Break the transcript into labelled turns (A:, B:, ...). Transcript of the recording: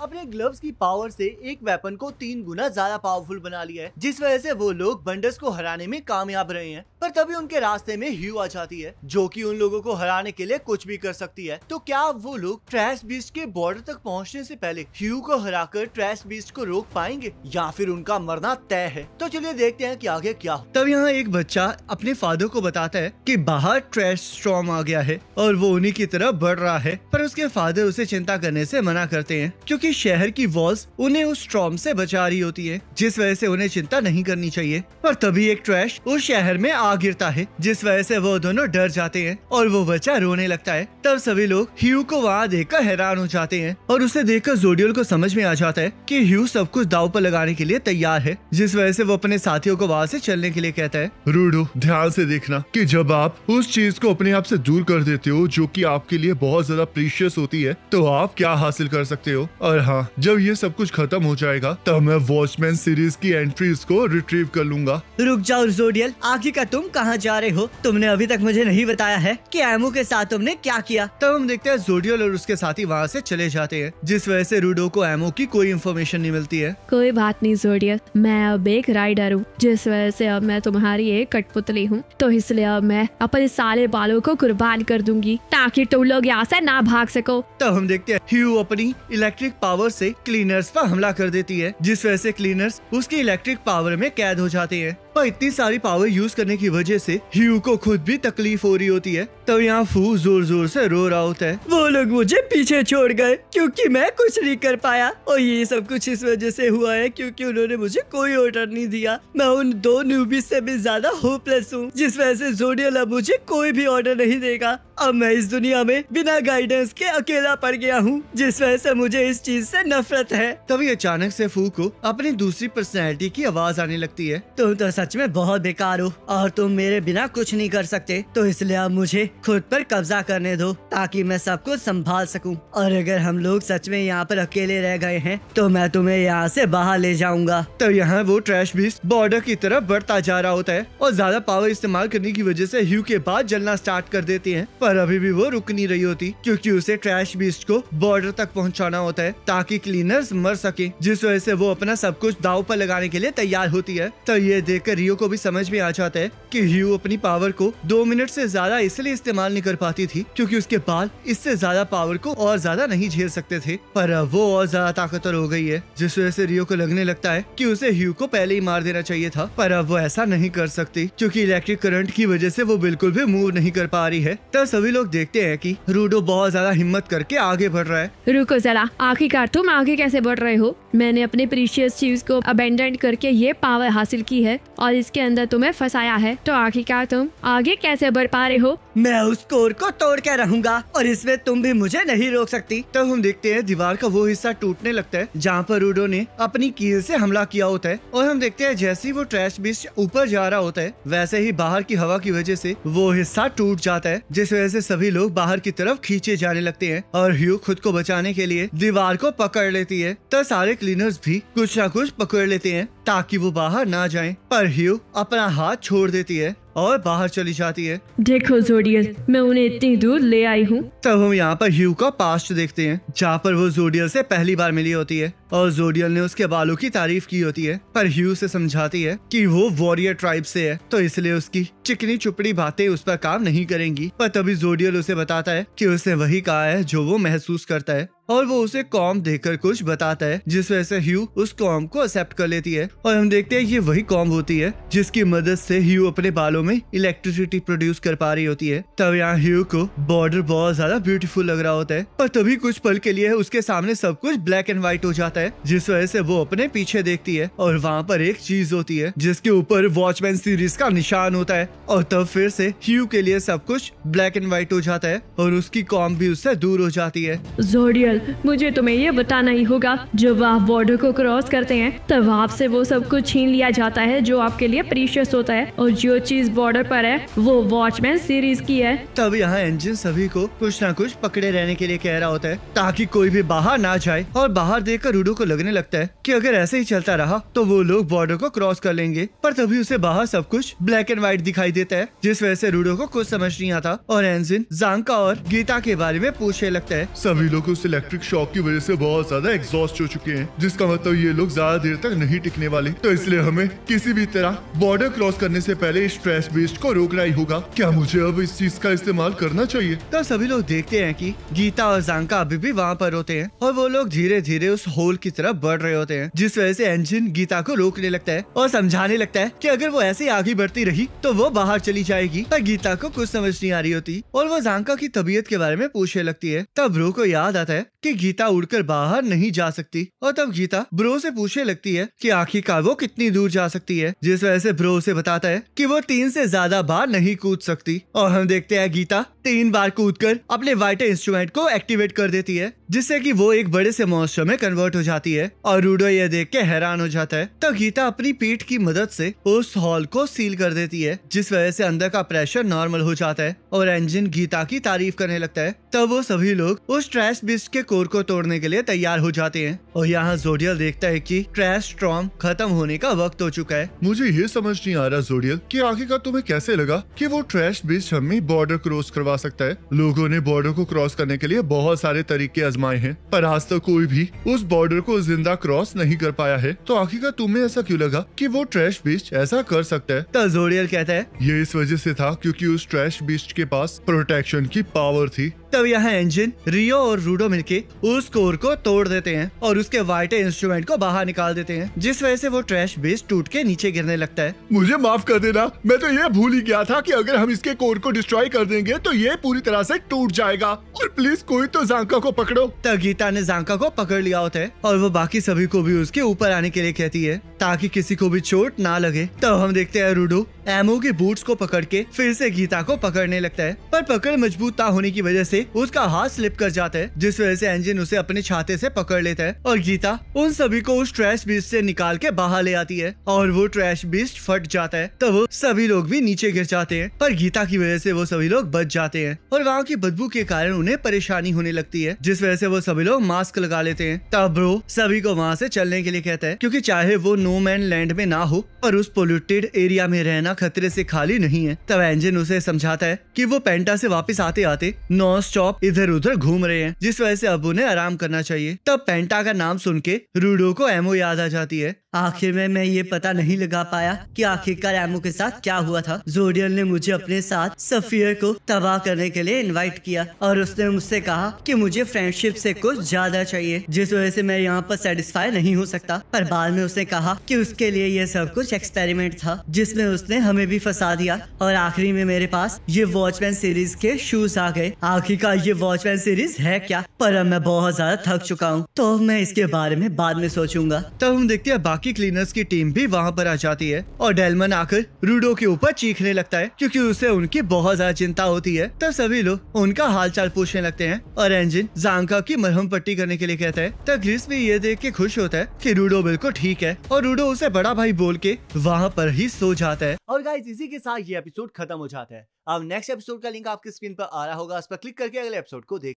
A: अपने ग्लव्स की पावर से एक वेपन को 3 गुना ज्यादा पावरफुल बना लिया है, जिस वजह से वो लोग बंडर्स को हराने में कामयाब रहे हैं। पर तभी उनके रास्ते में ह्यू आ जाती है, जो कि उन लोगों को हराने के लिए कुछ भी कर सकती है। तो क्या वो लोग ट्रैश बीस्ट के बॉर्डर तक पहुंचने से पहले ह्यू को हराकर ट्रैश बीस्ट को रोक पाएंगे या फिर उनका मरना तय है? तो चलिए देखते हैं कि आगे क्या। तब यहाँ एक बच्चा अपने फादर को बताता है कि बाहर ट्रैश स्टॉर्म आ गया है और वो उन्हीं की तरफ बढ़ रहा है। पर उसके फादर उसे चिंता करने से मना करते हैं, क्योंकि शहर की वॉल्स उन्हें उस स्टॉर्म से बचा रही होती है, जिस वजह से उन्हें चिंता नहीं करनी चाहिए। पर तभी एक ट्रैश उस शहर में आ गिरता है, जिस वजह से वो दोनों डर जाते हैं और वो बच्चा रोने लगता है। तब सभी लोग ह्यू को वहाँ देखकर हैरान हो जाते हैं और उसे देखकर ज़ोडियल को समझ में आ जाता है कि ह्यू सब कुछ दांव पर लगाने के लिए तैयार है, जिस वजह से वो अपने साथियों को वहाँ से चलने के लिए कहता है।
B: रूडो, ध्यान से देखना कि जब आप उस चीज को अपने आप से दूर कर देते हो जो कि आपके लिए बहुत ज्यादा प्रीशियस होती है, तो आप क्या हासिल कर सकते हो। और हाँ, जब ये सब कुछ खत्म हो जाएगा तब मैं वॉचमैन सीरीज की एंट्रीज को रिट्रीव कर लूंगा।
A: रुक जाओ ज़ोडियल, आखिरकार तुम कहाँ जा रहे हो? तुमने अभी तक मुझे नहीं बताया है कि एमो के साथ तुमने क्या किया। तब हम देखते हैं ज़ोडियल और उसके साथी वहाँ से चले जाते हैं, जिस वजह से रूडो को एमो की कोई इन्फॉर्मेशन नहीं मिलती है।
C: कोई बात नहीं ज़ोडियल, मैं अब एक राइडर हूँ, जिस वजह से अब मैं तुम्हारी एक कठपुतली हूँ, तो इसलिए अब मैं अपने सारे बालों को कुर्बान कर दूंगी ताकि तुम लोग यहाँ से ना भाग सको।
A: तब हम देखते हैं ह्यू अपनी इलेक्ट्रिक पावर से क्लीनर्स पर हमला कर देती है, जिस वजह से क्लीनर्स उसकी इलेक्ट्रिक पावर में कैद हो जाते हैं। पर इतनी सारी पावर यूज करने की वजह से ह्यू को खुद भी तकलीफ हो रही होती है। तब यहाँ फू जोर जोर से रो रहा होता है। वो लोग मुझे पीछे छोड़ गए क्योंकि मैं कुछ नहीं कर पाया, और ये सब कुछ इस वजह से हुआ है क्योंकि उन्होंने मुझे कोई ऑर्डर नहीं दिया। मैं उन 2 न्यूबीज से भी ज्यादा होपलेस हूँ, जिस वजह से ज़ोडियल अब मुझे कोई भी ऑर्डर नहीं देगा। अब मैं इस दुनिया में बिना गाइडेंस के अकेला पड़ गया हूँ, जिस वजह से मुझे इस चीज से नफरत है। तभी अचानक से फू को अपनी दूसरी पर्सनैलिटी की आवाज आने लगती है। तुम तो सच में बहुत बेकार हो और तुम मेरे बिना कुछ नहीं कर सकते, तो इसलिए अब मुझे खुद पर कब्जा करने दो ताकि मैं सब कुछ संभाल सकूं। और अगर हम लोग सच में यहाँ पर अकेले रह गए हैं तो मैं तुम्हें यहाँ से बाहर ले जाऊंगा। तो यहाँ वो ट्रैश बीस्ट बॉर्डर की तरफ बढ़ता जा रहा होता है और ज्यादा पावर इस्तेमाल करने की वजह से ह्यू के बाद जलना स्टार्ट कर देती है। पर अभी भी वो रुक नहीं रही होती, क्योंकि उसे ट्रैश बीस्ट को बॉर्डर तक पहुँचाना होता है ताकि क्लीनर्स मर सके, जिस वजह से वो अपना सब कुछ दाव पर लगाने के लिए तैयार होती है। तो ये देखकर रियो को भी समझ में आ जाता है कि ह्यू अपनी पावर को 2 मिनट से ज्यादा इसलिए इस्तेमाल नहीं कर पाती थी क्योंकि उसके बाल इससे ज्यादा पावर को और ज्यादा नहीं झेल सकते थे। पर अब वो और ज्यादा ताकतवर हो गई है, जिस वजह से रियो को लगने लगता है कि उसे ह्यू को पहले ही मार देना चाहिए था। पर अब वो ऐसा नहीं कर सकती क्योंकि इलेक्ट्रिक करंट की वजह से वो बिल्कुल भी मूव नहीं कर पा रही है। तब सभी लोग देखते हैं कि रूडो बहुत ज्यादा हिम्मत करके आगे बढ़ रहा है।
C: रुको जरा, आखिरकार तुम आगे कैसे बढ़ रहे हो? मैंने अपने प्रीशियस चीज को अबेंडन करके ये पावर हासिल की है और इसके अंदर तुम्हें फंसाया है, तो आखिरकार तुम आगे कैसे बढ़ पा रहे हो?
A: मैं उस कोर को तोड़ के रहूंगा और इसमें तुम भी मुझे नहीं रोक सकती। तब हम देखते हैं दीवार का वो हिस्सा टूटने लगता है जहाँ पर रूडो ने अपनी कील से हमला किया होता है, और हम देखते हैं जैसे ही वो ट्रैश बीस्ट ऊपर जा रहा होता है वैसे ही बाहर की हवा की वजह से वो हिस्सा टूट जाता है, जिस वजह से सभी लोग बाहर की तरफ खींचे जाने लगते हैं और ह्यू खुद को बचाने के लिए दीवार को पकड़ लेती है। तब सारे क्लीनर्स भी कुछ ना कुछ पकड़ लेते हैं ताकि वो बाहर ना जाएं, पर ह्यू अपना हाथ छोड़ देती है और बाहर चली जाती है।
C: देखो ज़ोडियल, मैं उन्हें इतनी दूर ले आई हूँ।
A: तब हम यहाँ पर ह्यू का पास्ट देखते हैं जहाँ पर वो ज़ोडियल से पहली बार मिली होती है और ज़ोडियल ने उसके बालों की तारीफ की होती है, पर ह्यू से समझाती है कि वो वॉरियर ट्राइब से है, तो इसलिए उसकी चिकनी चुपड़ी बातें उस पर काम नहीं करेंगी। पर तभी ज़ोडियल उसे बताता है कि उसने वही कहा है जो वो महसूस करता है, और वो उसे कॉम देकर कुछ बताता है, जिस वजह से ह्यू उस कॉम को एक्सेप्ट कर लेती है। और हम देखते हैं ये वही कॉम होती है जिसकी मदद से ह्यू अपने बालों में इलेक्ट्रिसिटी प्रोड्यूस कर पा रही होती है। तब यहाँ ह्यू को बॉर्डर बहुत ज्यादा ब्यूटीफुल लग रहा होता है, पर तभी कुछ पल के लिए उसके सामने सब कुछ ब्लैक एंड व्हाइट हो जाता है, जिस वजह से वो अपने पीछे देखती है और वहाँ पर एक चीज होती है जिसके ऊपर वॉचमैन सीरीज का निशान होता है, और तब फिर से ह्यू के लिए सब कुछ ब्लैक एंड व्हाइट हो जाता है और उसकी कॉम भी उससे दूर हो जाती है।
C: ज़ोडियल, मुझे तुम्हें ये बताना ही होगा, जब आप बॉर्डर को क्रॉस करते हैं तब आपसे वो सब कुछ छीन लिया जाता है जो आपके लिए प्रीशियस होता है, और जो चीज बॉर्डर पर है वो वॉचमैन सीरीज की है।
A: तब यहाँ इंजन सभी को कुछ ना कुछ पकड़े रहने के लिए कह रहा होता है ताकि कोई भी बाहर ना जाए, और बाहर देखकर रूडो को लगने लगता है कि अगर ऐसे ही चलता रहा तो वो लोग बॉर्डर को क्रॉस कर लेंगे। पर तभी उसे बाहर सब कुछ ब्लैक एंड व्हाइट दिखाई देता है, जिस वजह से रूडो को कुछ समझ नहीं आता और एंजिन जांका और गीता के बारे में पूछने लगता है।
B: सभी लोग उस इलेक्ट्रिक इलेक्ट्रिक शॉक की वजह से बहुत ज्यादा एग्जॉस्ट हो चुके हैं, जिसका मतलब ये लोग ज्यादा देर तक नहीं टिकने वाले। तो इसलिए हमें किसी भी तरह बॉर्डर क्रॉस करने से पहले इस ट्रैश बीस्ट को रोकना ही होगा। क्या मुझे अब इस चीज का इस्तेमाल करना चाहिए?
A: तो सभी लोग देखते हैं कि गीता और जांका अभी भी वहाँ पर होते हैं और वो लोग धीरे धीरे उस होल की तरफ बढ़ रहे होते हैं, जिस वजह से इंजन गीता को रोकने लगता है और समझाने लगता है कि अगर वो ऐसे आगे बढ़ती रही तो वो बाहर चली जाएगी। पर गीता को कुछ समझ नहीं आ रही होती और वो जांका की तबीयत के बारे में पूछने लगती है। तब ब्रो को याद आता है कि गीता उड़कर बाहर नहीं जा सकती और तब गीता ब्रो से पूछने लगती है कि आखिरकार वो कितनी दूर जा सकती है, जिस वजह से ब्रो उसे बताता है कि वो 3 से ज्यादा बार नहीं कूद सकती। और हम देखते हैं गीता 3 बार कूदकर अपने वाइटर इंस्ट्रूमेंट को एक्टिवेट कर देती है, जिससे कि वो एक बड़े से मॉन्स्टर में कन्वर्ट हो जाती है और रूडो ये देख के हैरान हो जाता है। तब गीता अपनी पीठ की मदद से उस हॉल को सील कर देती है, जिस वजह से अंदर का प्रेशर नॉर्मल हो जाता है और इंजन गीता की तारीफ करने लगता है। तब वो सभी लोग उस ट्रैश बीस्ट के कोर को तोड़ने के लिए तैयार हो जाते हैं और यहाँ ज़ोडियल देखता है कि ट्रैश स्टॉर्म खत्म होने का वक्त हो चुका है।
B: मुझे ये समझ नहीं आ रहा ज़ोडियल कि आखिरकार तुम्हें कैसे लगा कि वो ट्रैश बीस्ट हमें बॉर्डर क्रॉस करवा सकता है। लोगों ने बॉर्डर को क्रॉस करने के लिए बहुत सारे तरीके आजमाए हैं, पर आज तक कोई भी उस बॉर्डर को जिंदा क्रॉस नहीं कर पाया है। तो आखिरकार तुम्हें ऐसा क्यों लगा कि वो ट्रैश बीस्ट ऐसा कर सकता है?
A: तो ज़ोडियल कहता है
B: ये इस वजह से था क्योंकि उस ट्रैश बीस्ट के पास प्रोटेक्शन की पावर थी।
A: तब यहाँ इंजन, रियो और रूडो मिलके उस कोर को तोड़ देते हैं और उसके वाइटर इंस्ट्रूमेंट को बाहर निकाल देते हैं, जिस वजह से वो ट्रैश बेस टूट के नीचे गिरने लगता है।
B: मुझे माफ कर देना, मैं तो ये भूल ही गया था कि अगर हम इसके कोर को डिस्ट्रॉय कर देंगे तो ये पूरी तरह से टूट जाएगा। और प्लीज कोई तो जांका को पकड़ो।
A: तब गीता ने जांका को पकड़ लिया होता है और वो बाकी सभी को भी उसके ऊपर आने के लिए कहती है ताकि किसी को भी चोट ना लगे। तब हम देखते हैं रूडो एमो के बूट्स को पकड़ के फिर से गीता को पकड़ने लगता है, पर पकड़ मजबूत ना होने की वजह से उसका हाथ स्लिप कर जाता है, जिस वजह से इंजन उसे अपने छाते से पकड़ लेता है और गीता उन सभी को उस ट्रैश बीस्ट से निकाल के बाहर ले आती है और वो ट्रैश बीस्ट फट जाता है। तो वो सभी लोग भी नीचे गिर जाते हैं, पर गीता की वजह से वो सभी लोग बच जाते हैं और वहाँ की बदबू के कारण उन्हें परेशानी होने लगती है, जिस वजह से वो सभी लोग मास्क लगा लेते हैं। तब ब्रो सभी को वहाँ से चलने के लिए कहता है, क्योंकि चाहे वो नो मैन लैंड में ना हो पर उस पोल्यूटेड एरिया में रहना खतरे से खाली नहीं है। तब इंजन उसे समझाता है कि वो पेंटा से वापस आते आते नॉन स्टॉप इधर उधर घूम रहे हैं, जिस वजह से अब उन्हें आराम करना चाहिए। तब पेंटा का नाम सुन के रूडो को एमो याद आ जाती है। आखिर में मैं ये पता नहीं लगा पाया कि आखिरकार एमो के साथ क्या हुआ था। ज़ोडियल ने मुझे अपने साथ सफियर को तबाह करने के लिए इनवाइट किया और उसने मुझसे कहा कि मुझे फ्रेंडशिप से कुछ ज्यादा चाहिए, जिस वजह से मैं यहाँ पर सेटिस्फाई नहीं हो सकता। पर बाद में उसने कहा कि उसके लिए ये सब कुछ एक्सपेरिमेंट था, जिसमें उसने हमें भी फंसा दिया और आखिरी में मेरे पास ये वॉचमैन सीरीज के शूज आ गए। आखिरकार ये वॉचमैन सीरीज है क्या? पर अब मैं बहुत ज्यादा थक चुका हूँ, तो मैं इसके बारे में बाद में सोचूंगा। तब हम देखते हैं बाकी क्लीनर्स की टीम भी वहाँ पर आ जाती है और डेलमन आकर रूडो के ऊपर चीखने लगता है, क्योंकि उसे उनकी बहुत ज्यादा चिंता होती है। तब सभी लोग उनका हालचाल पूछने लगते हैं और इंजन जांका की मरहम पट्टी करने के लिए कहता है। तब ग्रिस भी ये देख के खुश होता है कि रूडो बिल्कुल ठीक है और रूडो उसे बड़ा भाई बोल के वहाँ पर ही सो जाता है। और गाइस इसी के साथ ये एपिसोड खत्म हो जाता है। अब नेक्स्ट एपिसोड का लिंक आपकी स्क्रीन पर आ रहा होगा, उस पर क्लिक करके अगले एपिसोड को देख